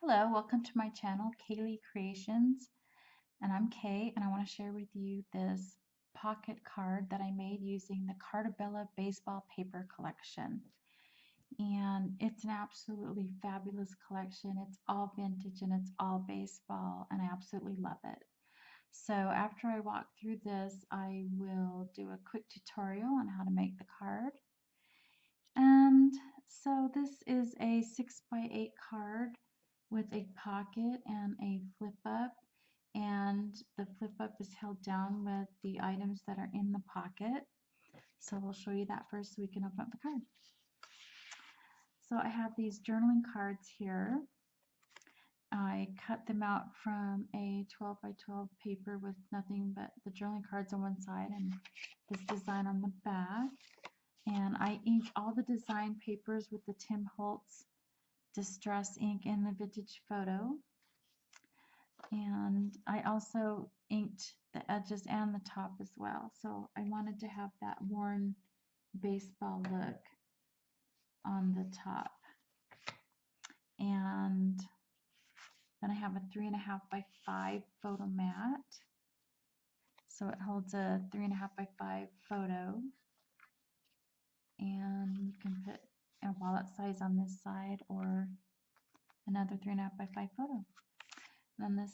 Hello, welcome to my channel, Kaylee Creations, and I'm Kay, and I want to share with you this pocket card that I made using the Carta Bella Baseball paper collection. And it's an absolutely fabulous collection. It's all vintage and it's all baseball, and I absolutely love it. So after I walk through this, I will do a quick tutorial on how to make the card. And so this is a 6x8 card with a pocket and a flip up, and the flip up is held down with the items that are in the pocket. So we'll show you that first so we can open up the card. So I have these journaling cards here. I cut them out from a 12x12 paper with nothing but the journaling cards on one side and this design on the back. And I inked all the design papers with the Tim Holtz Distress ink in the vintage photo. And I also inked the edges and the top as well. So I wanted to have that worn baseball look on the top. And then I have a 3.5x5 photo mat. So it holds a 3.5x5 photo. And you can put a wallet size on this side or another 3.5x5 photo. Then this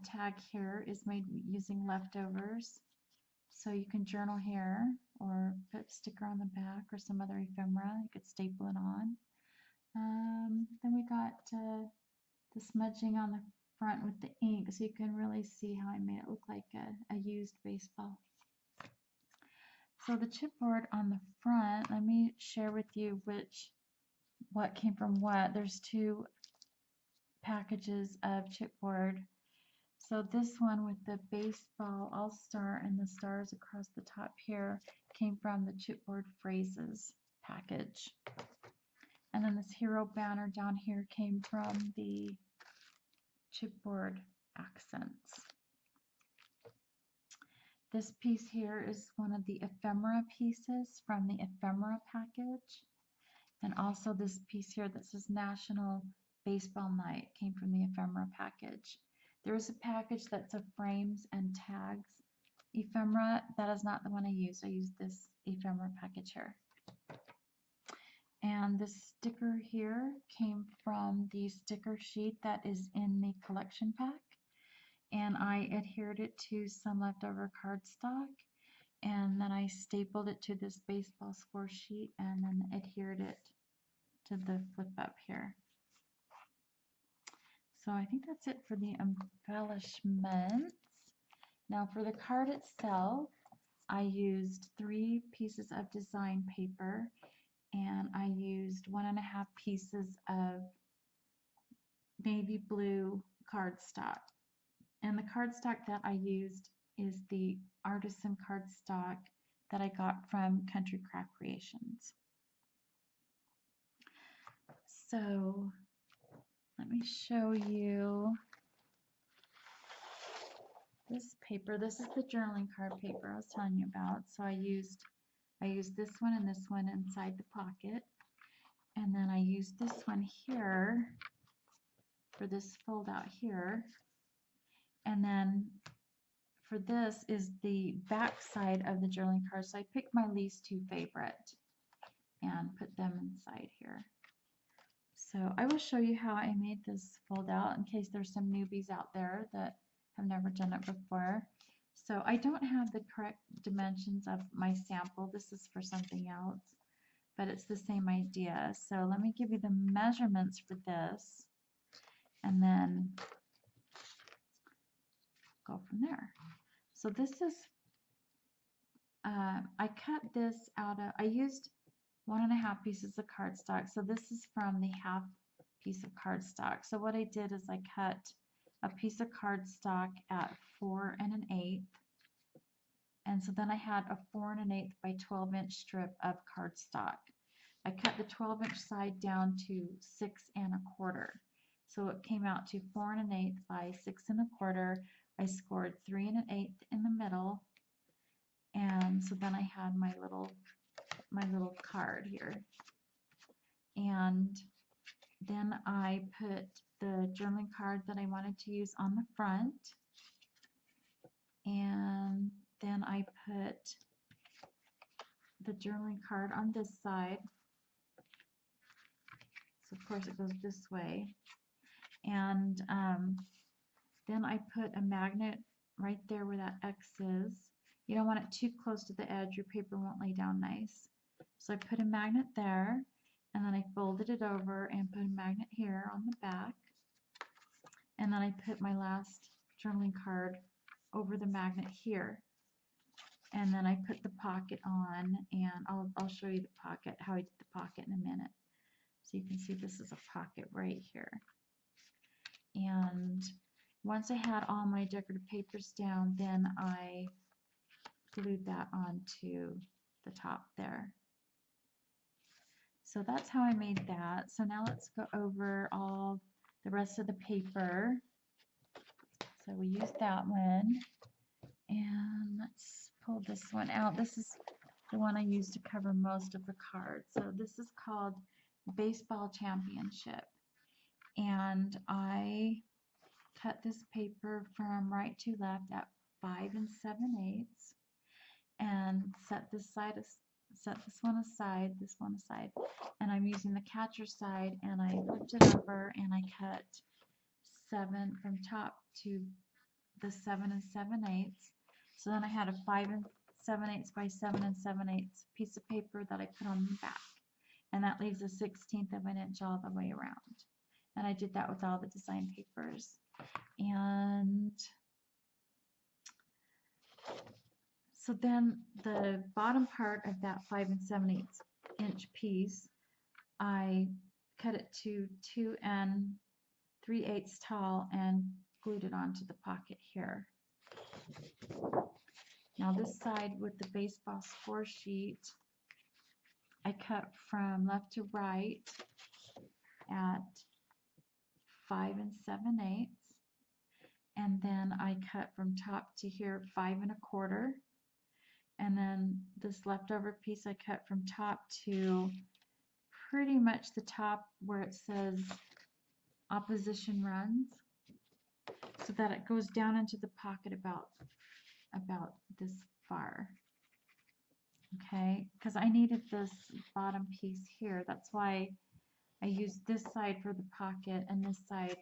tag here is made using leftovers. So you can journal here or put a sticker on the back or some other ephemera. You could staple it on. Then we got the smudging on the front with the ink, so you can really see how I made it look like a used baseball. So the chipboard on the front, let me share with you what came from what. There's two packages of chipboard. So this one with the baseball all-star and the stars across the top here came from the chipboard phrases package. And then this hero banner down here came from the chipboard accents. This piece here is one of the ephemera pieces from the ephemera package. And also this piece here that says National Baseball Night came from the ephemera package. There is a package that's a frames and tags ephemera. That is not the one I used. I used this ephemera package here. And this sticker here came from the sticker sheet that is in the collection pack. And I adhered it to some leftover cardstock. And then I stapled it to this baseball score sheet and then adhered it to the flip up here. So I think that's it for the embellishments. Now for the card itself, I used 3 pieces of design paper and I used 1.5 pieces of navy blue cardstock. And the cardstock that I used is the artisan cardstock that I got from Country Craft Creations. So let me show you this paper. This is the journaling card paper I was telling you about. So I used this one and this one inside the pocket. And then I used this one here for this fold out here. And then for this is the back side of the journaling card. So I picked my least 2 favorite and put them inside here. So I will show you how I made this fold out in case there's some newbies out there that have never done it before. So I don't have the correct dimensions of my sample. This is for something else, but it's the same idea. So let me give you the measurements for this and then go from there. So this is, I cut this out of, I used 1.5 pieces of cardstock. So this is from the half piece of cardstock. So what I did is I cut a piece of cardstock at 4 1/8. And so then I had a 4 1/8 by 12-inch strip of cardstock. I cut the 12-inch side down to 6 1/4. So it came out to 4 1/8 by 6 1/4. I scored 3 1/8 in the middle. And so then I had my little card here. And then I put the journaling card that I wanted to use on the front, and then I put the journaling card on this side. So of course it goes this way, and then I put a magnet right there where that X is. You don't want it too close to the edge, your paper won't lay down nice. So I put a magnet there, and then I folded it over and put a magnet here on the back, and then I put my last journaling card over the magnet here, and then I put the pocket on, and I'll show you the pocket, how I did the pocket in a minute. So you can see this is a pocket right here. And once I had all my decorative papers down, then I glued that onto the top there. So that's how I made that. So now let's go over all the rest of the paper. So we used that one, and let's pull this one out. This is the one I used to cover most of the cards. So this is called Baseball Championship, and I cut this paper from right to left at 5 7/8, and set this one aside, this one aside, and I'm using the catcher side, and I flipped it over and I cut 7 from top to the 7 7/8. So then I had a 5 7/8 by 7 7/8 piece of paper that I put on the back, and that leaves a 1/16 of an inch all the way around. And I did that with all the design papers. And so then the bottom part of that 5 7/8 inch piece, I cut it to 2 3/8 tall and glued it onto the pocket here. Now this side with the baseball score sheet, I cut from left to right at 5 7/8, and then I cut from top to here 5 1/4, and then this leftover piece I cut from top to pretty much the top where it says opposition runs, so that it goes down into the pocket about this far. Okay, because I needed this bottom piece here. That's why I used this side for the pocket, and this side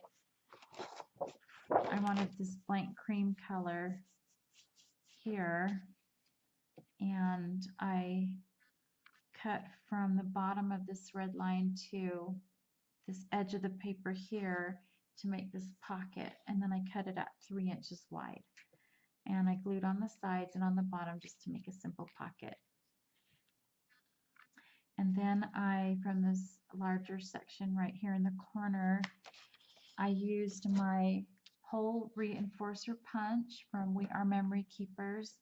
I wanted this blank cream color here, and I cut from the bottom of this red line to this edge of the paper here to make this pocket, and then I cut it at 3 inches wide, and I glued on the sides and on the bottom just to make a simple pocket. And then from this larger section right here in the corner, I used my hole reinforcer punch from We Are Memory Keepers,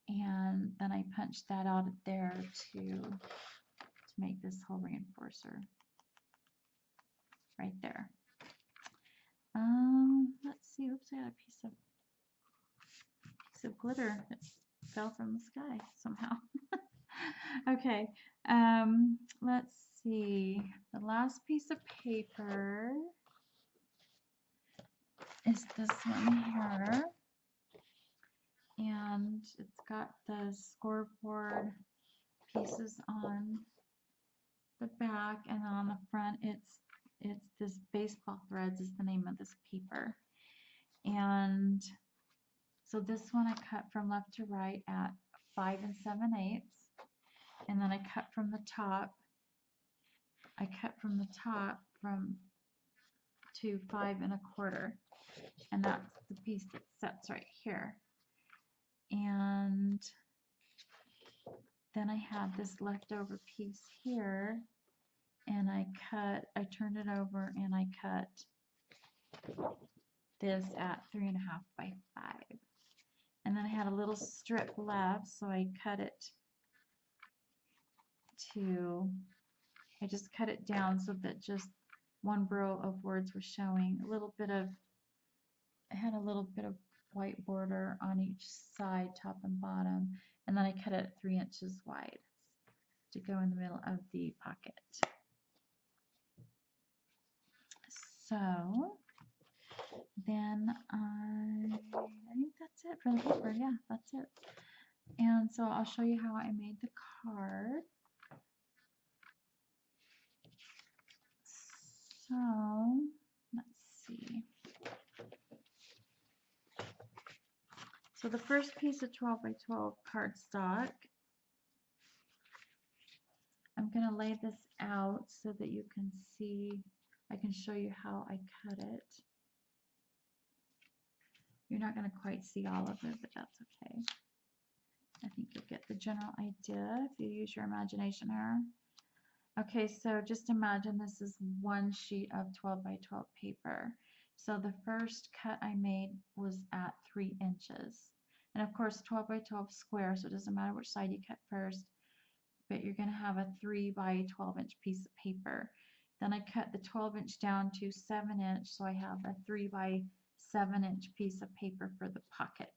and then I punched that out there to make this hole reinforcer right there. Let's see, oops, I got a piece of glitter that fell from the sky somehow. Okay, let's see, the last piece of paper is this one here, and it's got the scoreboard pieces on the back, and on the front it's this baseball threads is the name of this paper. And so this one I cut from left to right at 5 7/8, and then I cut from the top. I cut from the top to 5 1/4, and that's the piece that sets right here. And then I had this leftover piece here, and I turned it over and I cut this at 3 1/2 by 5. And then I had a little strip left, so I cut it I just cut it down so that just one row of words was showing. I had a little bit of white border on each side, top and bottom, and then I cut it 3 inches wide to go in the middle of the pocket. So then I think that's it for the paper. Yeah, that's it. And so I'll show you how I made the card. So let's see. So the first piece of 12 by 12 cardstock, I'm going to lay this out so that you can see, I can show you how I cut it. You're not going to quite see all of it, but that's okay. I think you'll get the general idea if you use your imagination here. Okay, so just imagine this is one sheet of 12 by 12 paper. So the first cut I made was at 3 inches. And of course 12 by 12 square, so it doesn't matter which side you cut first, but you're going to have a 3 by 12 inch piece of paper. Then I cut the 12 inch down to 7 inch, so I have a 3 by 7 inch piece of paper for the pocket.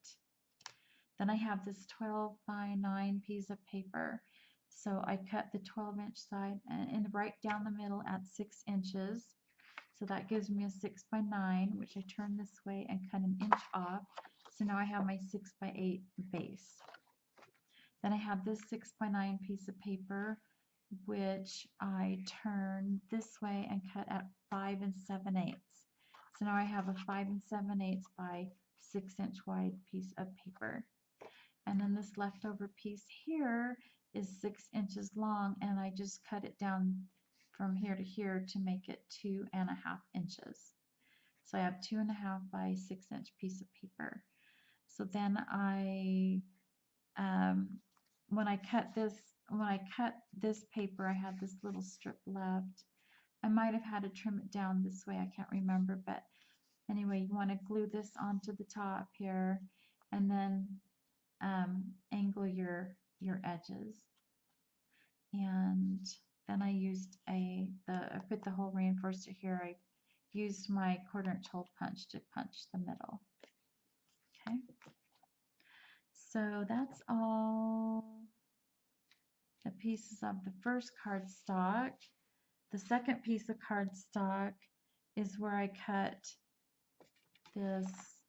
Then I have this 12 by 9 piece of paper. So I cut the 12 inch side and right down the middle at 6 inches. So that gives me a 6 by 9, which I turn this way and cut an inch off. So now I have my 6 by 8 base. Then I have this 6 by 9 piece of paper, which I turn this way and cut at 5 7/8. So now I have a 5 7/8 by 6 inch wide piece of paper. And then this leftover piece here is 6 inches long, and I just cut it down from here to here to make it 2.5 inches. So I have 2.5 by 6 inch piece of paper. So then when I cut this paper, I had this little strip left. I might have had to trim it down this way, I can't remember, but anyway, you want to glue this onto the top here, and then angle your edges. And then I used I put the hole reinforcer here. I used my 1/4 inch hole punch to punch the middle. Okay, so that's all the pieces of the first cardstock. The second piece of cardstock is where I cut this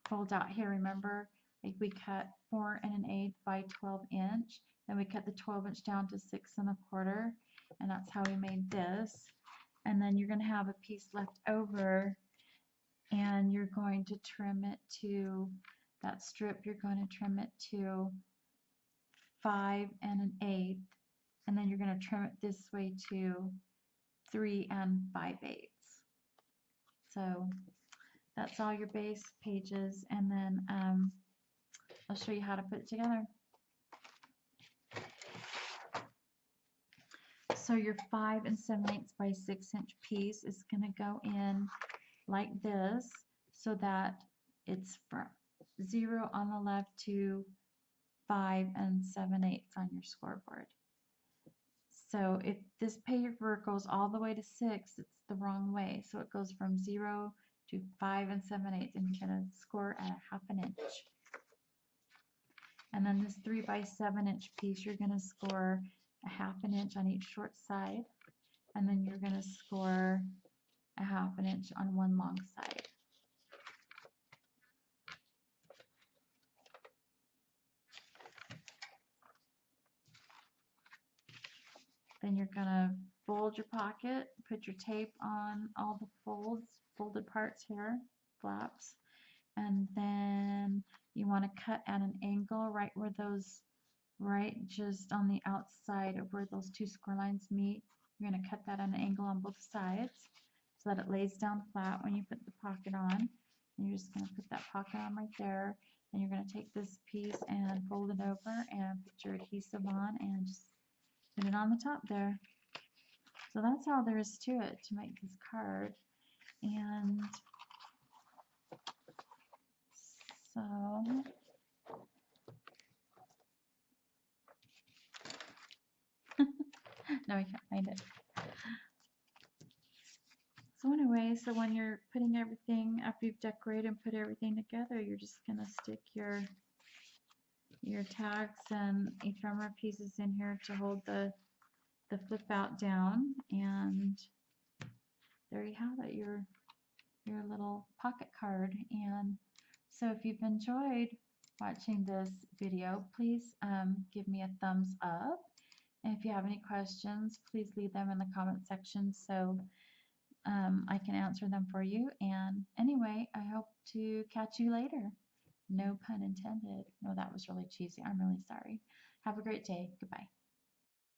fold out here. Remember, like we cut 4 1/8 by 12 inch. Then we cut the 12 inch down to 6 1/4, and that's how we made this. And then you're going to have a piece left over, and you're going to trim it to that strip. You're going to trim it to 5 1/8, and then you're going to trim it this way to 3 5/8. So that's all your base pages, and then I'll show you how to put it together. So your 5 7/8 by 6 inch piece is going to go in like this, so that it's from 0 on the left to 5 7/8 on your scoreboard. So if this paper goes all the way to 6, it's the wrong way. So it goes from 0 to 5 7/8, and you're going to score at 1/2 inch. And then this 3 by 7 inch piece, you're going to score 1/2 inch on each short side, and then you're going to score 1/2 inch on one long side. Then you're going to fold your pocket, put your tape on all the folded parts here, flaps, and then you want to cut at an angle right where those, right just on the outside of where those two score lines meet. You're going to cut that at an angle on both sides so that it lays down flat when you put the pocket on. And you're just going to put that pocket on right there. And you're going to take this piece and fold it over and put your adhesive on and just put it on the top there. So that's all there is to it to make this card. And so no, I can't find it. So anyway, so when you're putting everything, after you've decorated and put everything together, you're just going to stick your tags and ephemera pieces in here to hold the flip out down, and there you have it, your little pocket card. And so if you've enjoyed watching this video, please give me a thumbs up. And if you have any questions, please leave them in the comment section so I can answer them for you. And anyway, I hope to catch you later. No pun intended. No, that was really cheesy. I'm really sorry. Have a great day. Goodbye.